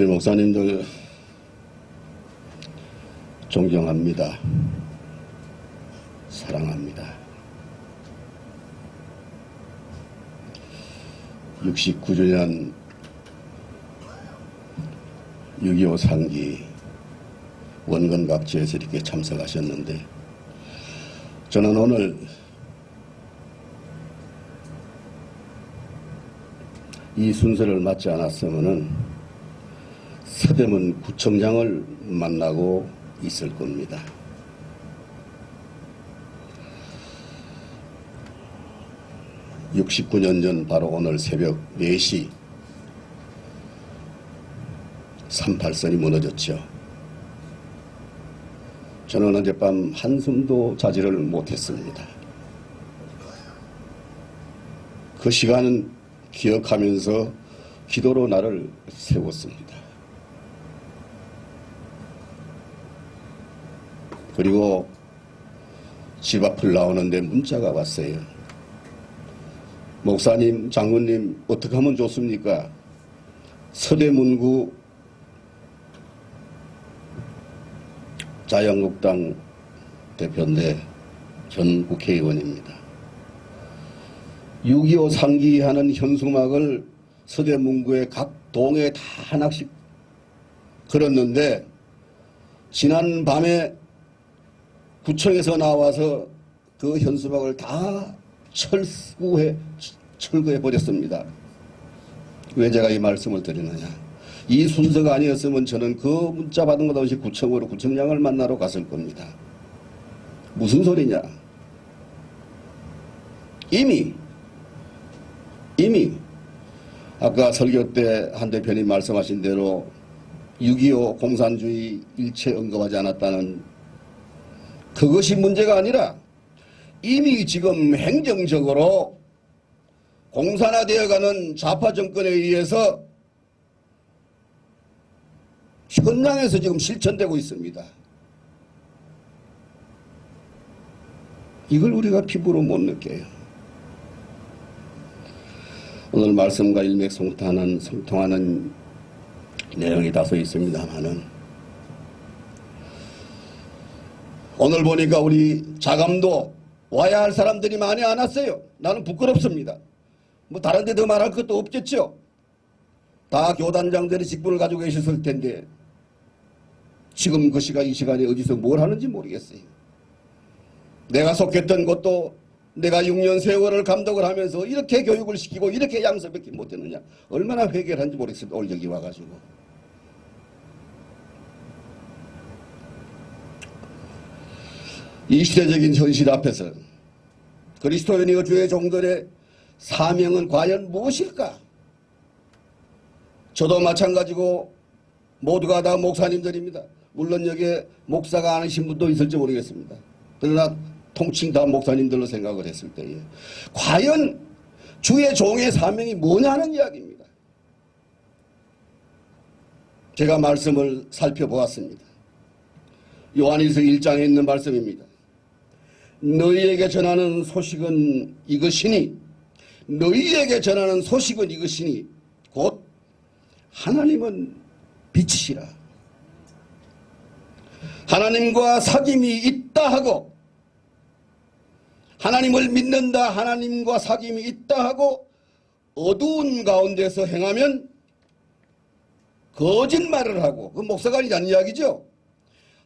우리 목사님들 존경합니다. 사랑합니다. 69주년 6.25 상기 원건각지에서 이렇게 참석하셨는데, 저는 오늘 이 순서를 맞지 않았으면은 서대문 구청장을 만나고 있을 겁니다. (69년) 전 바로 오늘 새벽 4시 38선이 무너졌죠. 저는 어젯밤 한숨도 자지를 못했습니다. 그 시간은 기억하면서 기도로 나를 세웠습니다. 그리고 집 앞을 나오는데 문자가 왔어요. 목사님, 장로님, 어떻게 하면 좋습니까? 서대문구 자유한국당 대표인데 전 국회의원입니다. 6.25 상기하는 현수막을 서대문구의 각 동에 다 하나씩 걸었는데, 지난 밤에 구청에서 나와서 그 현수막을 다 철거해 버렸습니다. 왜 제가 이 말씀을 드리느냐? 이 순서가 아니었으면 저는 그 문자 받은 것 없이 구청으로 구청장을 만나러 갔을 겁니다. 무슨 소리냐? 이미 아까 설교 때 한 대표님 말씀하신 대로 6.25 공산주의 일체 언급하지 않았다는 그것이 문제가 아니라, 이미 지금 행정적으로 공산화되어가는 좌파 정권에 의해서 현장에서 지금 실천되고 있습니다. 이걸 우리가 피부로 못 느껴요. 오늘 말씀과 일맥상통하는 내용이 다소 있습니다만은, 오늘 보니까 우리 자감도 와야 할 사람들이 많이 안 왔어요. 나는 부끄럽습니다. 뭐 다른 데 더 말할 것도 없겠죠. 다 교단장들의 직분을 가지고 계셨을 텐데 지금 그 시간, 이 시간에 어디서 뭘 하는지 모르겠어요. 내가 속했던 곳도 내가 6년 세월을 감독을 하면서 이렇게 교육을 시키고 이렇게 양성밖에 못했느냐, 얼마나 회개를 한지 모르겠습니다. 오늘 여기 와가지고. 이 시대적인 현실 앞에서 그리스도인이여 주의 종들의 사명은 과연 무엇일까? 저도 마찬가지고 모두가 다 목사님들입니다. 물론 여기에 목사가 아니신 분도 있을지 모르겠습니다. 그러나 통칭 다 목사님들로 생각을 했을 때에 과연 주의 종의 사명이 뭐냐는 이야기입니다. 제가 말씀을 살펴보았습니다. 요한일서 1장에 있는 말씀입니다. 너희에게 전하는 소식은 이것이니, 너희에게 전하는 소식은 이것이니 곧 하나님은 빛이시라. 하나님과 사귐이 있다 하고, 하나님을 믿는다, 하나님과 사귐이 있다 하고 어두운 가운데서 행하면 거짓말을 하고, 그 목사가 아니라는 이야기죠.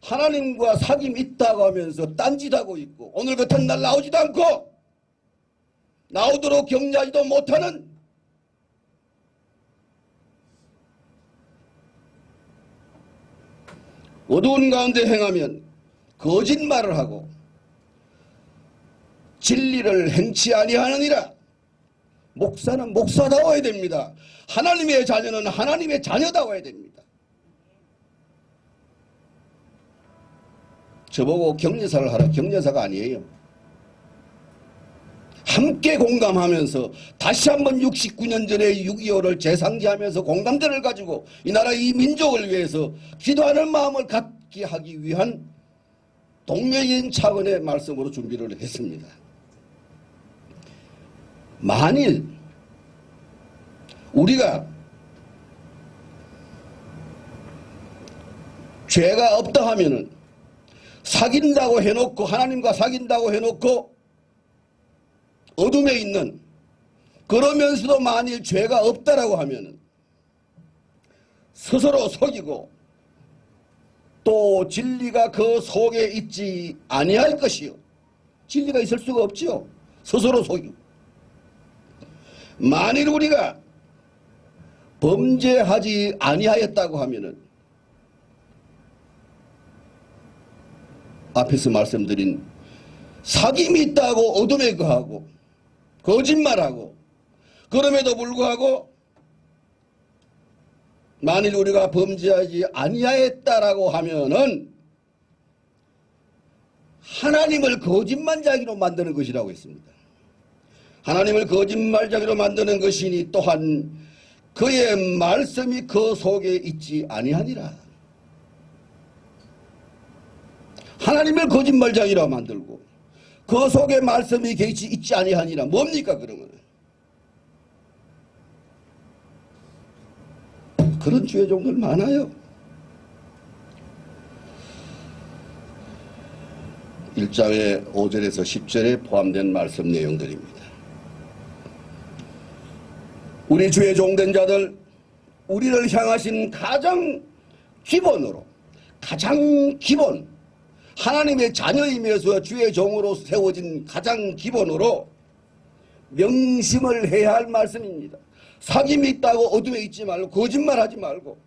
하나님과 사귐이 있다고 하면서 딴짓하고 있고, 오늘 같은 날 나오지도 않고 나오도록 격려하지도 못하는 어두운 가운데 행하면 거짓말을 하고 진리를 행치 아니하느니라. 목사는 목사다워야 됩니다. 하나님의 자녀는 하나님의 자녀다워야 됩니다. 저보고 격려사를 하라. 격려사가 아니에요. 함께 공감하면서 다시 한번 69년 전에 6.25를 재상기하면서 공감대를 가지고 이 나라 이 민족을 위해서 기도하는 마음을 갖게 하기 위한 동명인 차원의 말씀으로 준비를 했습니다. 만일 우리가 죄가 없다 하면은 사귄다고 해놓고 하나님과 사귄다고 해놓고 어둠에 있는 그러면서도 만일 죄가 없다라고 하면은 스스로 속이고 또 진리가 그 속에 있지 아니할 것이요. 진리가 있을 수가 없지요. 스스로 속이고. 만일 우리가 범죄하지 아니하였다고 하면은 앞에서 말씀드린 사귐이 있다고 어둠에 거하고 거짓말하고 그럼에도 불구하고 만일 우리가 범죄하지 아니하였다라고 하면은 하나님을 거짓말자기로 만드는 것이라고 했습니다. 하나님을 거짓말자기로 만드는 것이니 또한 그의 말씀이 그 속에 있지 아니하니라. 하나님을 거짓말자기로 만들고 그 속에 말씀이 있지 아니하니라. 뭡니까 그러면? 그런 주의 종들 많아요. 1장의 5절에서 10절에 포함된 말씀 내용들입니다. 우리 주의 종된 자들, 우리를 향하신 가장 기본으로, 가장 기본, 하나님의 자녀이면서 주의 종으로 세워진 가장 기본으로 명심을 해야 할 말씀입니다. 사귐이 있다고 어둠에 있지 말고 거짓말하지 말고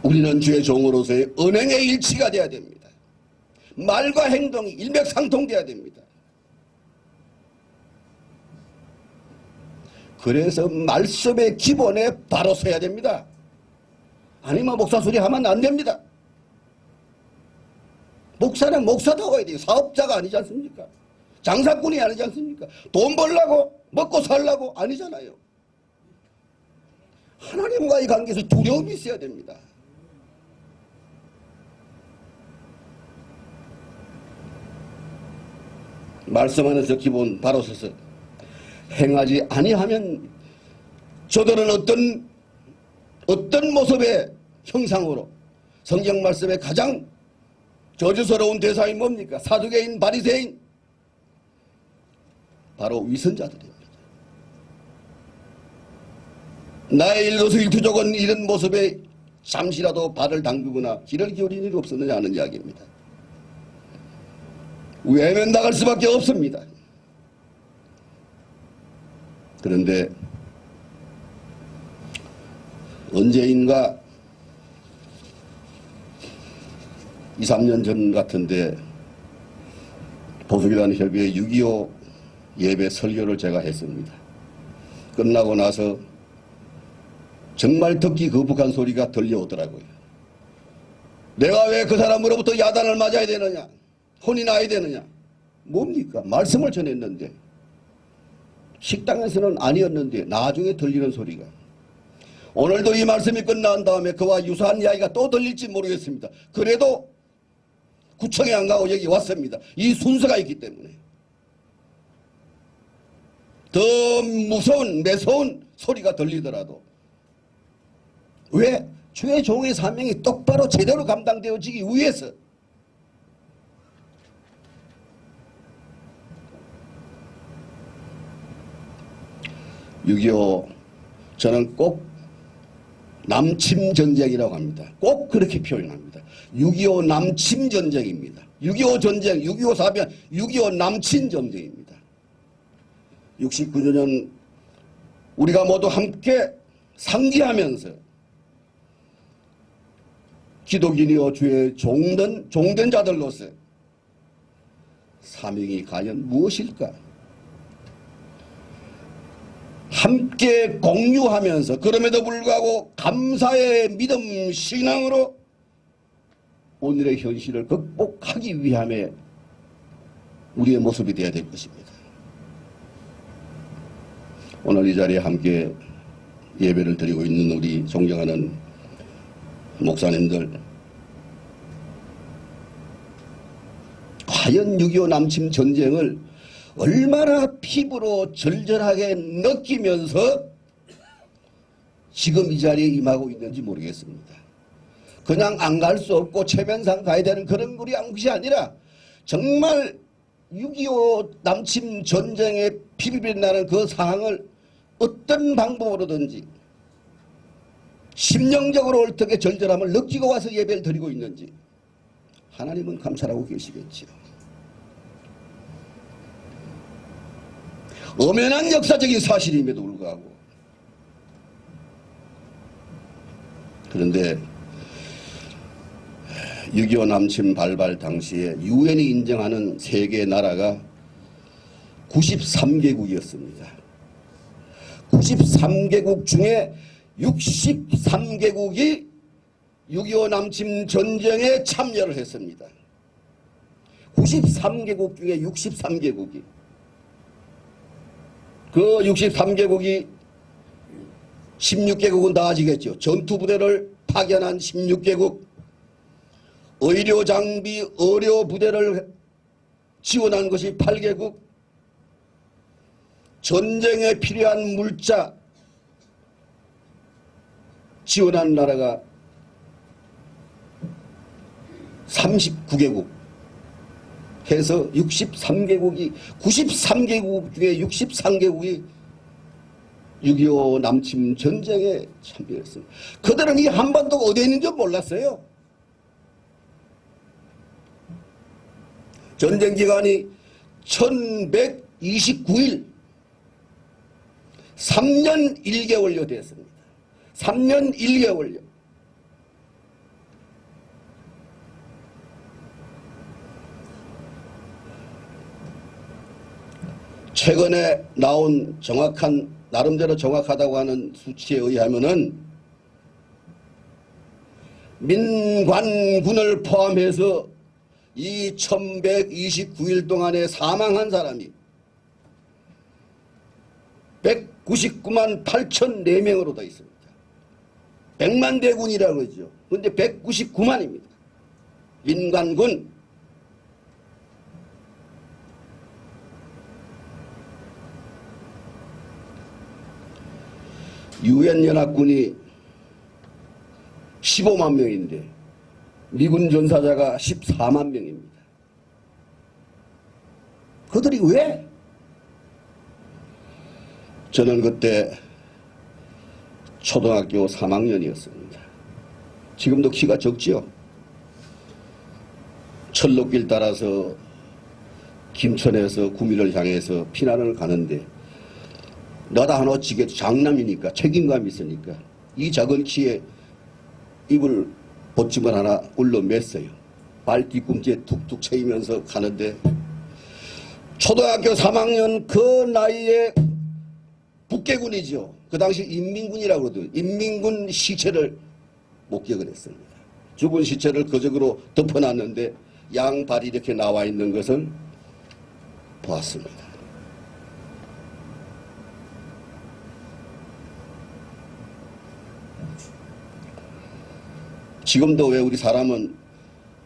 우리는 주의 종으로서의 언행의 일치가 되어야 됩니다. 말과 행동이 일맥상통되어야 됩니다. 그래서 말씀의 기본에 바로 서야 됩니다. 아니면 목사 소리 하면 안 됩니다. 목사는 목사다고 해야 돼요. 사업자가 아니지 않습니까? 장사꾼이 아니지 않습니까? 돈 벌려고 먹고 살려고 아니잖아요. 하나님과의 관계에서 두려움이 있어야 됩니다. 말씀 안에서 기본 바로 서서 행하지 아니하면 저들은 어떤 모습의 형상으로 성경 말씀의 가장 저주스러운 대상이 뭡니까? 사두개인 바리새인 바로 위선자들입니다. 나의 일거수일투족은 이런 모습에 잠시라도 발을 담그거나 귀를 기울인 일이 없었느냐 하는 이야기입니다. 외면당할 수밖에 없습니다. 그런데 언제인가 2, 3년 전 같은데 보수기단 협의회 6.25 예배 설교를 제가 했습니다. 끝나고 나서 정말 듣기 거북한 소리가 들려오더라고요. 내가 왜 그 사람으로부터 야단을 맞아야 되느냐? 혼이 나야 되느냐? 뭡니까? 말씀을 전했는데 식당에서는 아니었는데 나중에 들리는 소리가 오늘도 이 말씀이 끝난 다음에 그와 유사한 이야기가 또 들릴지 모르겠습니다. 그래도 구청에 안 가고 여기 왔습니다. 이 순서가 있기 때문에 더 무서운 매서운 소리가 들리더라도 왜? 주의 종의 사명이 똑바로 제대로 감당되어지기 위해서 (6.25) 저는 꼭 남침 전쟁이라고 합니다. 꼭 그렇게 표현합니다. 6.25 남침 전쟁입니다. 6.25 전쟁, 6.25 사변, 6.25 남침 전쟁입니다. 69년 우리가 모두 함께 상기하면서 기독인이여 주의 종된 자들로서 사명이 과연 무엇일까? 함께 공유하면서 그럼에도 불구하고 감사의 믿음 신앙으로 오늘의 현실을 극복하기 위함에 우리의 모습이 되어야 될 것입니다. 오늘 이 자리에 함께 예배를 드리고 있는 우리 존경하는 목사님들, 과연 6.25 남침 전쟁을 얼마나 피부로 절절하게 느끼면서 지금 이 자리에 임하고 있는지 모르겠습니다. 그냥 안 갈 수 없고 체면상 가야 되는 그런 것이 아니라 정말 6.25 남침 전쟁에 피비린내 나는 그 상황을 어떤 방법으로든지 심령적으로 어떻게 절절함을 느끼고 와서 예배를 드리고 있는지 하나님은 감찰하고 계시겠지요. 엄연한 역사적인 사실임에도 불구하고 그런데 6.25 남침 발발 당시에 유엔이 인정하는 세계 나라가 93개국이었습니다. 93개국 중에 63개국이 6.25 남침 전쟁에 참여를 했습니다. 93개국 중에 63개국이 그 63개국이 16개국은 나아지겠죠. 전투부대를 파견한 16개국, 의료장비, 의료부대를 지원한 것이 8개국, 전쟁에 필요한 물자 지원한 나라가 39개국 해서 63개국이 93개국 중에 63개국이 6.25 남침 전쟁에 참여했습니다. 그들은 이 한반도가 어디에 있는지 몰랐어요. 전쟁 기간이 1129일 3년 1개월여 됐습니다. 3년 1개월여. 최근에 나온 정확한 나름대로 정확하다고 하는 수치에 의하면은 민관군을 포함해서 이 1129일 동안에 사망한 사람이 199만 8,004명으로 되어 있습니다. 100만 대군이라고 그러죠. 그런데 199만입니다. 민관군. 유엔 연합군이 15만 명인데 미군 전사자가 14만 명입니다. 그들이 왜? 저는 그때 초등학교 3학년이었습니다. 지금도 키가 적지요. 철로길 따라서 김천에서 구미를 향해서 피난을 가는데 너다 하나 어찌겠어. 장남이니까 책임감이 있으니까 이 작은 키에 입을 보침을 하나 올려 맸어요. 발 뒤꿈치에 툭툭 채이면서 가는데 초등학교 3학년 그 나이에 북계군이죠. 그 당시 인민군이라고 그러더니 인민군 시체를 목격을 했습니다. 죽은 시체를 거적으로 덮어놨는데 양발이 이렇게 나와 있는 것을 보았습니다. 지금도 왜 우리 사람은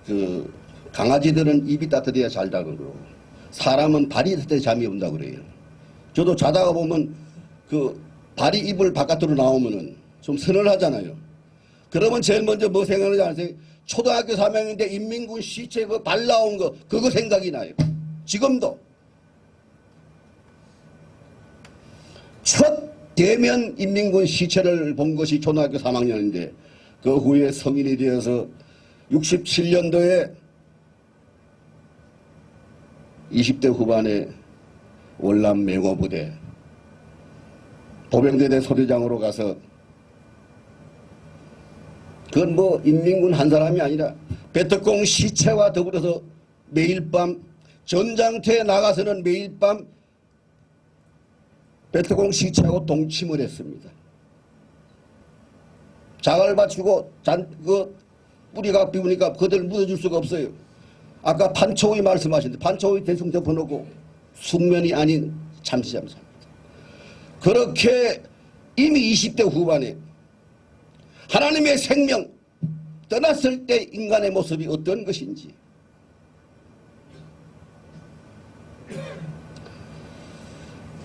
그 강아지들은 입이 따뜻해야 잘 자고 그러고 사람은 발이 따뜻해 잠이 온다고 그래요. 저도 자다가 보면 그 발이 이불 바깥으로 나오면은 좀 서늘하잖아요. 그러면 제일 먼저 뭐 생각하는지 아세요? 초등학교 3학년인데 인민군 시체 그 발 나온 거 그거 생각이 나요. 지금도 첫 대면 인민군 시체를 본 것이 초등학교 3학년인데 그 후에 성인이 되어서 67년도에 20대 후반에 월남 맹호부대 보병대대 소대장으로 가서 그건 뭐 인민군 한 사람이 아니라 베트콩 시체와 더불어서 매일 밤 전장터에 나가서는 매일 밤 베트콩 시체하고 동침을 했습니다. 장을 받치고 그 뿌리가 비우니까 그들 묻어줄 수가 없어요. 아까 판초의 말씀하신데 판초의 대충 덮어놓고 숙면이 아닌 잠시합니다. 그렇게 이미 20대 후반에 하나님의 생명 떠났을 때 인간의 모습이 어떤 것인지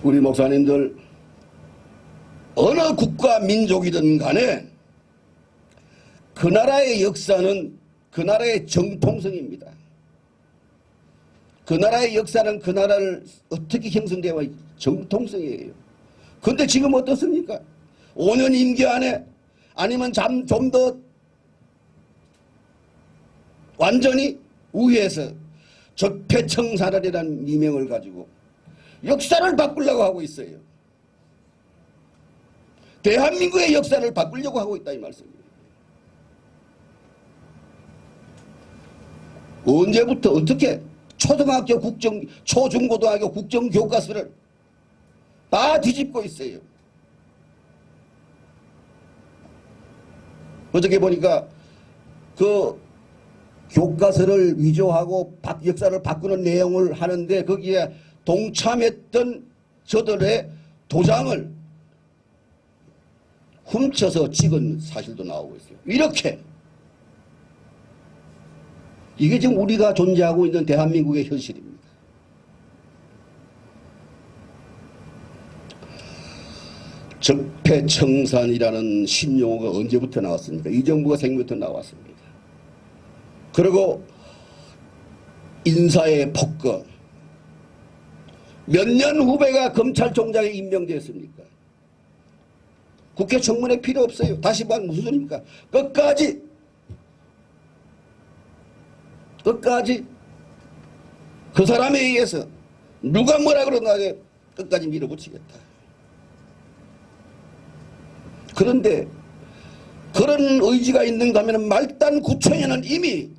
우리 목사님들 어느 국가 민족이든 간에 그 나라의 역사는 그 나라의 정통성입니다. 그 나라의 역사는 그 나라를 어떻게 형성되어 정통성이에요. 그런데 지금 어떻습니까? 5년 임기 안에 아니면 좀 더 완전히 우회해서 적폐청산이라는 미명을 가지고 역사를 바꾸려고 하고 있어요. 대한민국의 역사를 바꾸려고 하고 있다 이 말씀이에요. 언제부터 어떻게 초등학교 초중고등학교 국정교과서를 다 뒤집고 있어요. 어저께 보니까 그 교과서를 위조하고 역사를 바꾸는 내용을 하는데 거기에 동참했던 저들의 도장을 훔쳐서 찍은 사실도 나오고 있어요. 이렇게 이게 지금 우리가 존재하고 있는 대한민국의 현실입니다. 적폐청산이라는 신용어가 언제부터 나왔습니까? 이 정부가 생기부터 나왔습니다. 그리고 인사의 폭거. 몇 년 후배가 검찰총장에 임명되었습니까? 국회 청문회 필요 없어요. 다시 말하면 무슨 소리입니까? 끝까지 그 사람에 의해서 누가 뭐라 그러나 끝까지 밀어붙이겠다. 그런데 그런 의지가 있는가 하면 말단 구청에는 이미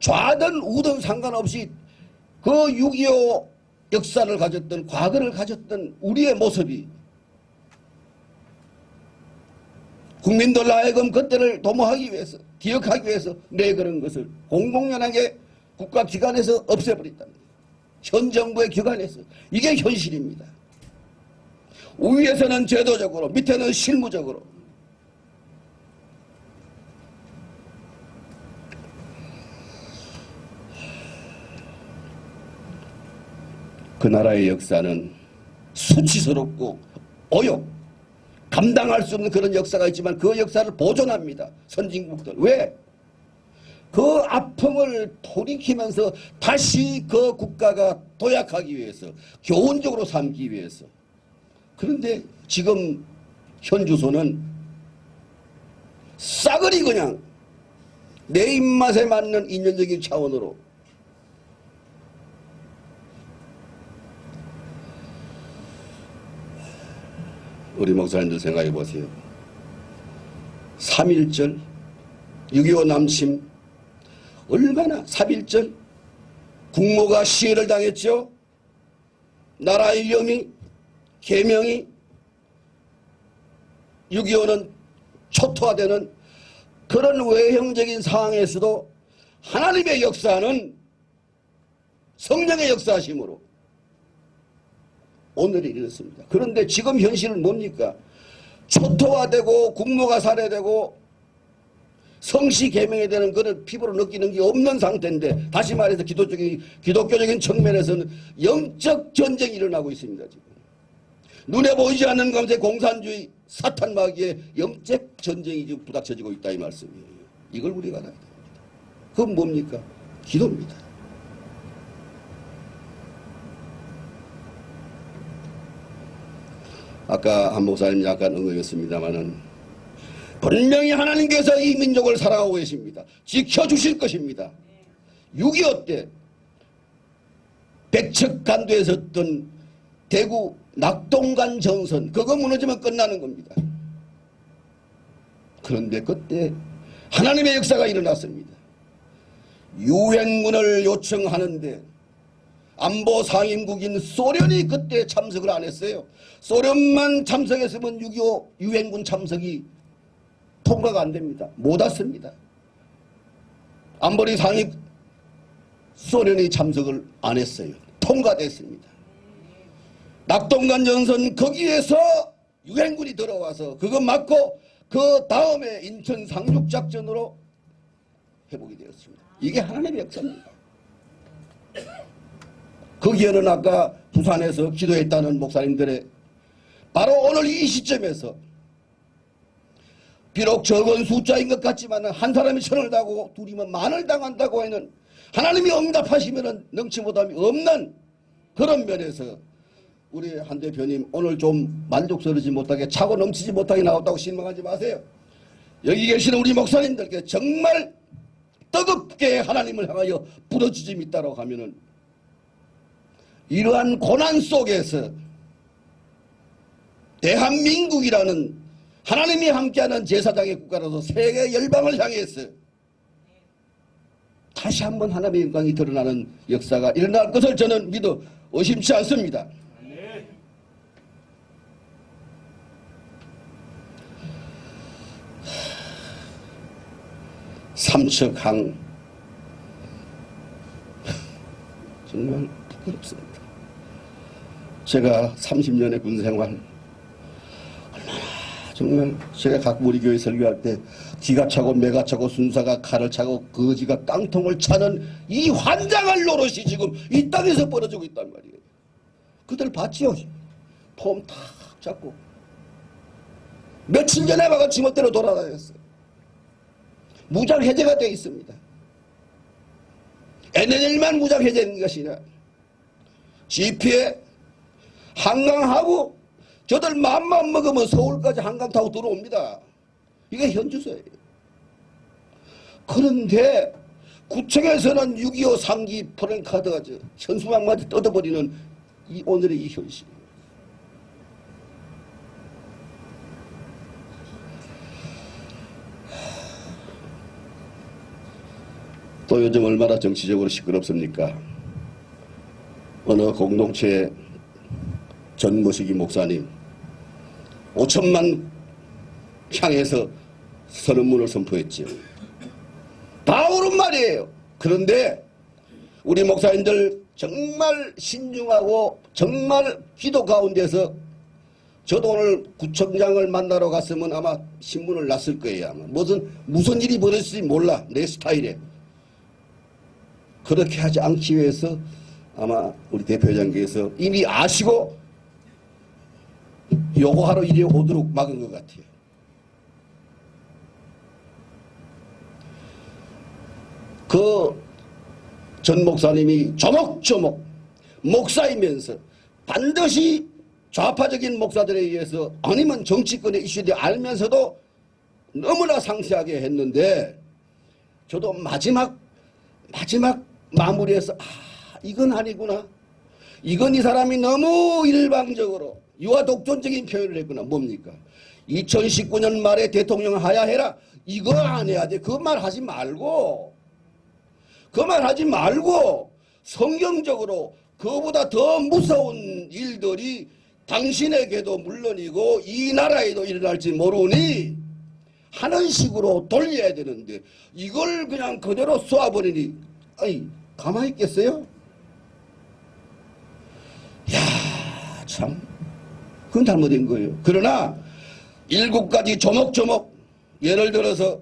좌든 우든 상관없이 그 6.25 역사를 가졌던 과거를 가졌던 우리의 모습이 국민들 하여금 그때를 도모하기 위해서 기억하기 위해서 내그런 것을 공공연하게 국가기관에서 없애버린다. 현 정부의 기관에서. 이게 현실입니다. 위에서는 제도적으로 밑에는 실무적으로. 그 나라의 역사는 수치스럽고 오욕, 감당할 수 없는 그런 역사가 있지만 그 역사를 보존합니다. 선진국들. 왜? 그 아픔을 돌이키면서 다시 그 국가가 도약하기 위해서, 교훈적으로 삼기 위해서. 그런데 지금 현 주소는 싸그리 그냥 내 입맛에 맞는 인연적인 차원으로 우리 목사님들 생각해 보세요. 3.1절, 6.25 남침, 얼마나 3.1절 국모가 시해를 당했죠. 나라 일념이, 계명이 6.25는 초토화되는 그런 외형적인 상황에서도 하나님의 역사는 성령의 역사심으로 오늘이 이렇습니다. 그런데 지금 현실은 뭡니까? 초토화되고 국모가 살해되고 성시 계명이 되는 그런 피부로 느끼는 게 없는 상태인데, 다시 말해서 기독교적인 측면에서는 영적 전쟁이 일어나고 있습니다. 지금 눈에 보이지 않는 가운데 공산주의 사탄 마귀의 영적 전쟁이 지금 부닥쳐지고 있다 이 말씀이에요. 이걸 우리가 알아야 됩니다. 그건 뭡니까? 기도입니다. 아까 한 목사님이 약간 응하였습니다마는 분명히 하나님께서 이 민족을 사랑하고 계십니다. 지켜주실 것입니다. 6.25 때 백척간도에 섰던 대구 낙동강 정선, 그거 무너지면 끝나는 겁니다. 그런데 그때 하나님의 역사가 일어났습니다. 유엔군을 요청하는데 안보 상임국인 소련이 그때 참석을 안 했어요. 소련만 참석했으면 6.25 유엔군 참석이 통과가 안 됩니다. 못 왔습니다. 안보리 상임 소련이 참석을 안 했어요. 통과됐습니다. 낙동강 전선 거기에서 유엔군이 들어와서 그거 맞고 그 다음에 인천 상륙작전으로 회복이 되었습니다. 이게 하나님의 역사입니다. 거기에는 아까 부산에서 기도했다는 목사님들의 바로 오늘 이 시점에서 비록 적은 숫자인 것 같지만 한 사람이 천을 당하고 둘이면 만을 당한다고 하는 하나님이 응답하시면 능치보담이 없는 그런 면에서 우리 한 대표님 오늘 좀 만족스러우지 못하게 차고 넘치지 못하게 나왔다고 실망하지 마세요. 여기 계시는 우리 목사님들께 정말 뜨겁게 하나님을 향하여 부르짖음이 있다고 하면은 이러한 고난 속에서 대한민국이라는 하나님이 함께하는 제사장의 국가로서 세계 열방을 향해서 다시 한번 하나님의 영광이 드러나는 역사가 일어날 것을 저는 믿어 의심치 않습니다. 삼척항 정말 부끄럽습니다. 제가 30년의 군생활 정말 제가 각 우리 교회 설교할 때 기가 차고 매가 차고 순사가 칼을 차고 거지가 깡통을 차는 이 환장할 노릇이 지금 이 땅에서 벌어지고 있단 말이에요. 그들 봤지요? 폼 탁 잡고 며칠 전에 와가 지멋대로 돌아다녔어요. 무장 해제가 되어 있습니다. NLL만 무장 해제된 것이냐. GP에 한강하고 저들 맘만 먹으면 서울까지 한강 타고 들어옵니다. 이게 현주소예요. 그런데 구청에서는 6.25 상기 프랭카드가 현수막마저 뜯어버리는 이 오늘의 이 현실. 또 요즘 얼마나 정치적으로 시끄럽습니까? 어느 공동체의 전모시기 목사님 5천만 향해서 선언문을 선포했죠. 다 옳은 말이에요. 그런데 우리 목사님들 정말 신중하고 정말 기도 가운데서 저도 오늘 구청장을 만나러 갔으면 아마 신문을 났을 거예요. 아마 무슨 일이 벌어질지 몰라. 내 스타일에. 그렇게 하지 않기 위해서 아마 우리 대표장께서 이미 아시고 요구하러 이리 오도록 막은 것 같아요. 그 전 목사님이 조목조목 목사이면서 반드시 좌파적인 목사들에 의해서 아니면 정치권의 이슈들이 알면서도 너무나 상세하게 했는데 저도 마지막 마무리해서 이건 아니구나. 이건 이 사람이 너무 일방적으로 유아 독존적인 표현을 했구나. 뭡니까? 2019년 말에 대통령 하야해라. 이거 안 해야 돼. 그 말 하지 말고 성경적으로 그보다 더 무서운 일들이 당신에게도 물론이고 이 나라에도 일어날지 모르니 하는 식으로 돌려야 되는데 이걸 그냥 그대로 쏘아버리니 아니 가만히 있겠어요? 야, 참 그건 잘못된 거예요. 그러나 7가지 조목조목 예를 들어서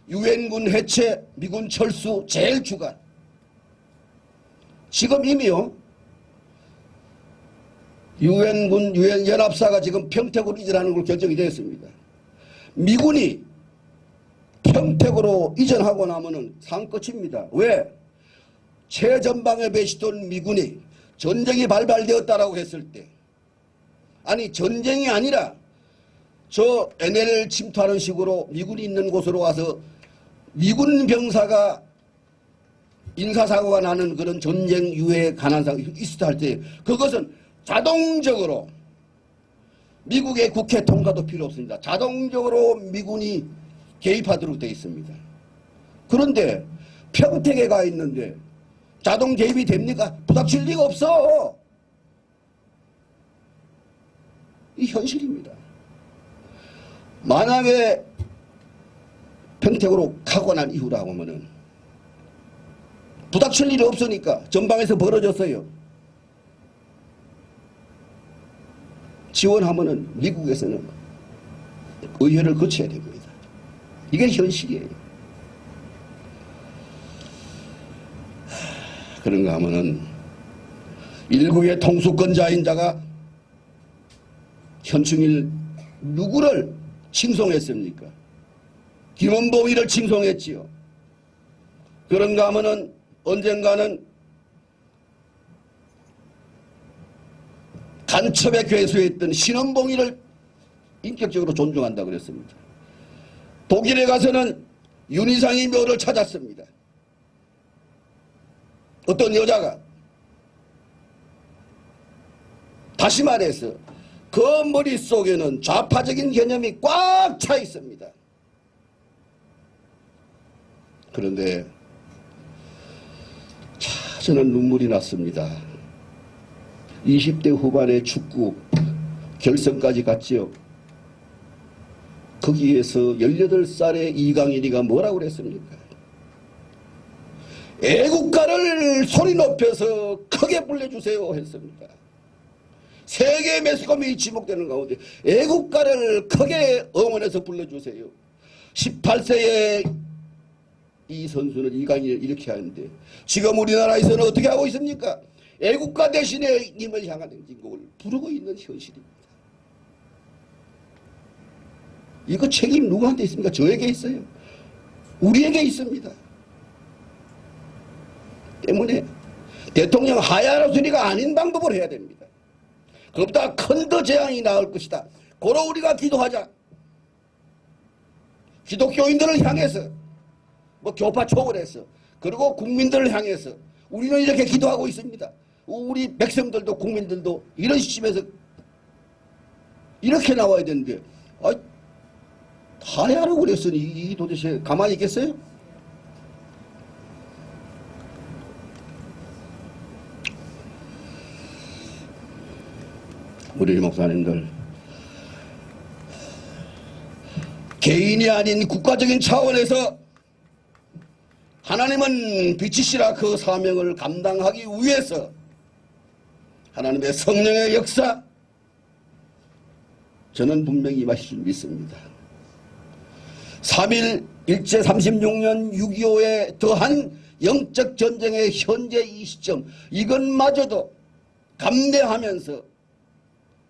유엔군 해체, 미군 철수 제일 주간 지금 이미요 유엔군 유엔연합사가 지금 평택으로 이전하는 걸 결정이 되었습니다. 미군이 평택으로 이전하고 나면은 상 끝입니다. 왜? 최전방에 배치던 미군이 전쟁이 발발되었다라고 했을 때 아니 전쟁이 아니라 저 NLL 침투하는 식으로 미군이 있는 곳으로 와서 미군 병사가 인사사고가 나는 그런 전쟁 유해 가난상 있었다 할 때 그것은 자동적으로 미국의 국회 통과도 필요 없습니다. 자동적으로 미군이 개입하도록 되어 있습니다. 그런데 평택에 가 있는데 자동 개입이 됩니까? 부닥칠 리가 없어. 이 현실입니다. 만약에 평택으로 가고 난 이후라고 하면은 부닥칠 일이 없으니까 전방에서 벌어졌어요. 지원하면은 미국에서는 의회를 거쳐야 됩니다. 이게 현실이에요. 그런가 하면은 일국의 통수권자인 자가 현충일 누구를 칭송했습니까? 김원봉이를 칭송했지요. 그런가 하면은 언젠가는 간첩에 괴수했던 신원봉이를 인격적으로 존중한다고 그랬습니다. 독일에 가서는 윤희상의 묘를 찾았습니다. 어떤 여자가 다시 말해서 그 머릿속에는 좌파적인 개념이 꽉 차 있습니다. 그런데 저는 눈물이 났습니다. 20대 후반에 축구 결승까지 갔지요. 거기에서 18살의 이강인이가 뭐라고 그랬습니까? 애국가를 소리 높여서 크게 불러주세요 했습니다. 세계 매스컴이 지목되는 가운데 애국가를 크게 응원해서 불러주세요. 18세의 이 선수는 이강인을 이렇게 하는데 지금 우리나라에서는 어떻게 하고 있습니까? 애국가 대신에 님을 향한 행진곡을 부르고 있는 현실입니다. 이거 책임 누구한테 있습니까? 저에게 있어요. 우리에게 있습니다. 때문에 대통령 하야라 소리가 아닌 방법을 해야 됩니다. 그것보다 큰 더 재앙이 나올 것이다. 고로 우리가 기도하자. 기독교인들을 향해서 뭐 교파 초월해서 그리고 국민들을 향해서 우리는 이렇게 기도하고 있습니다. 우리 백성들도 국민들도 이런 시점에서 이렇게 나와야 되는데 하야라고 그랬으니 이 도대체 가만히 있겠어요? 우리 목사님들 개인이 아닌 국가적인 차원에서 하나님은 빛이시라 그 사명을 감당하기 위해서 하나님의 성령의 역사 저는 분명히 임하실 줄 믿습니다. 3.1 일제 36년 6.25에 더한 영적 전쟁의 현재 이 시점 이것마저도 감내하면서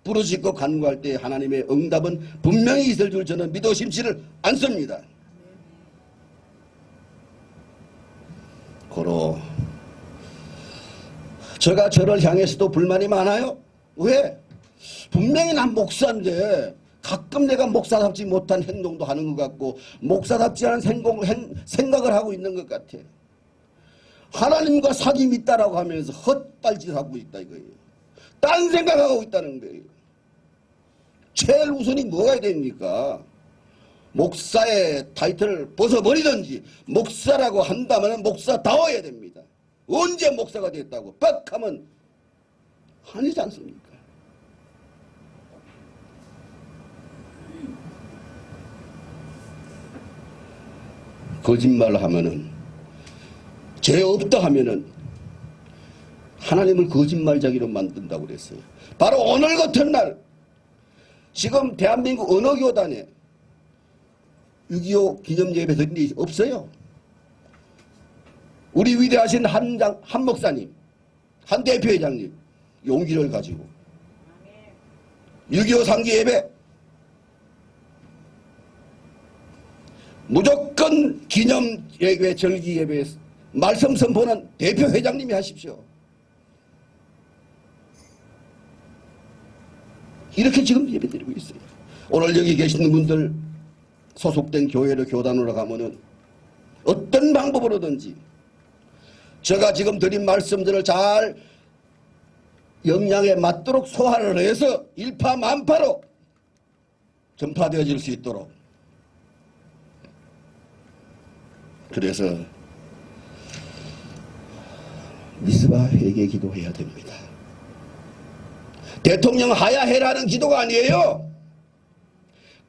부르짖고 간구할 때 하나님의 응답은 분명히 있을 줄 저는 믿어 심지를 않습니다. 고로 제가 저를 향해서도 불만이 많아요. 왜? 분명히 난 목사인데 가끔 내가 목사답지 못한 행동도 하는 것 같고 목사답지 않은 생각을 하고 있는 것 같아. 하나님과 사귐이 있다라고 하면서 헛발질하고 있다 이거예요. 딴 생각하고 있다는 거예요. 제일 우선이 뭐가 됩니까? 목사의 타이틀을 벗어버리든지 목사라고 한다면 목사다워야 됩니다. 언제 목사가 됐다고 뻑하면 아니지 않습니까? 거짓말을 하면은 죄 없다 하면은 하나님을 거짓말자기로 만든다고 그랬어요. 바로 오늘 같은 날 지금 대한민국 어느 교단에 6.25 기념예배 드린 데 없어요. 우리 위대하신 한 목사님, 한 대표회장님 용기를 가지고 6.25 상기 예배 무조건 기념 예배, 절기 예배 말씀 선포는 대표회장님이 하십시오. 이렇게 지금 예배드리고 있어요. 오늘 여기 계시는 분들 소속된 교회로 교단으로 가면은 어떤 방법으로든지 제가 지금 드린 말씀들을 잘 역량에 맞도록 소화를 해서 일파만파로 전파되어질 수 있도록 그래서 미스바 회개 기도해야 됩니다. 대통령 하야해라는 기도가 아니에요.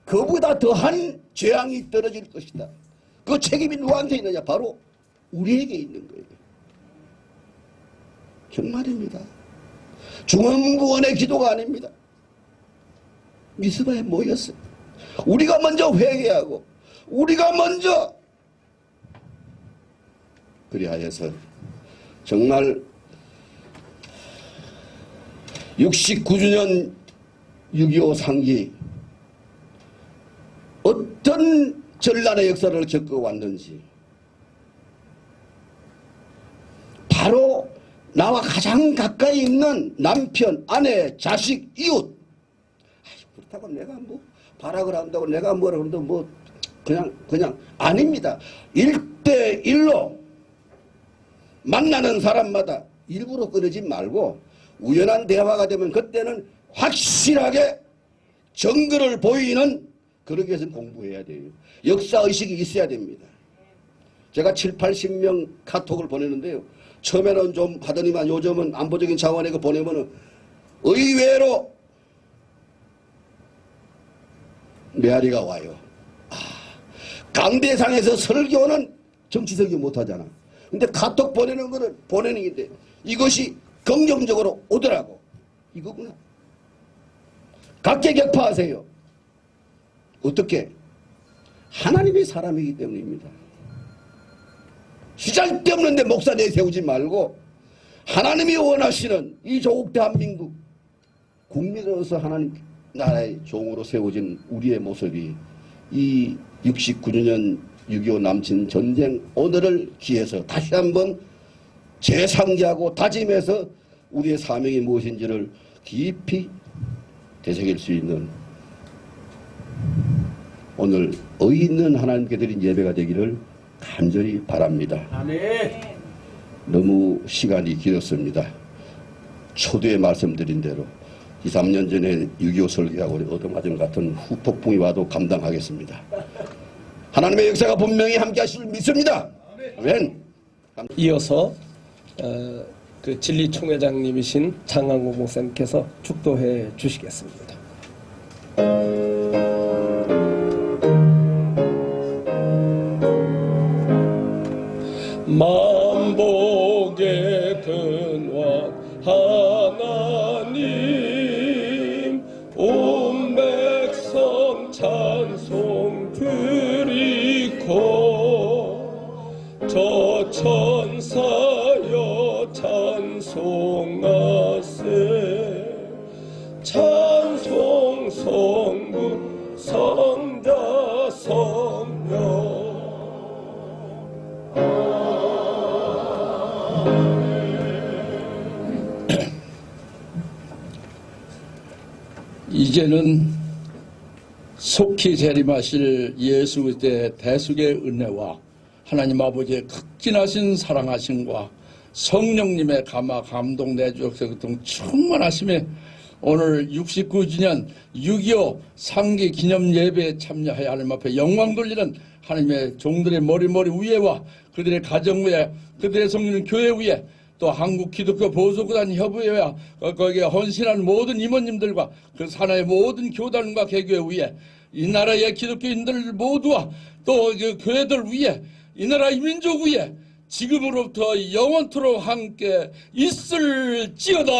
그보다 더한 재앙이 떨어질 것이다. 그 책임이 누구한테 있느냐? 바로 우리에게 있는 거예요. 정말입니다. 중앙구원의 기도가 아닙니다. 미스바에 모였어요. 우리가 먼저 회개하고 우리가 먼저 그리하여서 정말 69주년 6.25 상기 어떤 전란의 역사를 겪어왔는지 바로 나와 가장 가까이 있는 남편, 아내, 자식, 이웃. 그렇다고 내가 뭐 발악을 한다고 내가 뭐라 그런다고 뭐 그냥 아닙니다. 1대1로 만나는 사람마다 일부러 끊이지 말고 우연한 대화가 되면 그때는 확실하게 증거를 보이는 그러기 위해서는 공부해야 돼요. 역사의식이 있어야 됩니다. 제가 7, 80명 카톡을 보내는데요. 처음에는 좀 하더니만 요즘은 안보적인 차원에서 보내면은 의외로 메아리가 와요. 강대상에서 설교는 정치 설교 못하잖아. 근데 카톡 보내는 거는 보내는 건데 이것이 긍정적으로 오더라고. 이거구나. 각계격파하세요. 어떻게? 하나님이 사람이기 때문입니다. 쓰잘데없는데 목사 내세우지 말고 하나님이 원하시는 이 조국 대한민국 국민으로서 하나님 나라의 종으로 세워진 우리의 모습이 이 69주년 6.25 남친 전쟁 오늘을 기해서 다시 한번 재상기하고 다짐해서 우리의 사명이 무엇인지를 깊이 되새길 수 있는 오늘 의의 있는 하나님께 드린 예배가 되기를 간절히 바랍니다. 아멘. 너무 시간이 길었습니다. 초두에 말씀드린 대로 2, 3년 전에 6.25 설교하고 얻어맞은 같은 후폭풍이 와도 감당하겠습니다. 하나님의 역사가 분명히 함께 하실 줄 믿습니다. 아멘. 이어서 그 진리총회장님이신 장강국 목사님께서 축도해 주시겠습니다. 만복의 근원 하나님 온 백성 찬송 드리고 저 천사여 찬송하세 찬송 성부 성자 성령 이제는 속히 재림하실 예수 그리스도의 대속의 은혜와 하나님 아버지의 극진하신 사랑하심과 성령님의 감화 감동 내주옵소서 등 충만하심에 오늘 69주년 6.25 상기 기념 예배에 참여하여 하나님 앞에 영광 돌리는 하나님의 종들의 머리 위에와 그들의 가정 위에 그들의 성령 교회 위에 또 한국 기독교 보수구단 협의회와 거기에 헌신한 모든 임원님들과 그 산하의 모든 교단과 개교회 위에 이 나라의 기독교인들 모두와 또 그 교회들 위에 이 나라 민족 위에 지금으로부터 영원토록 함께 있을지어다.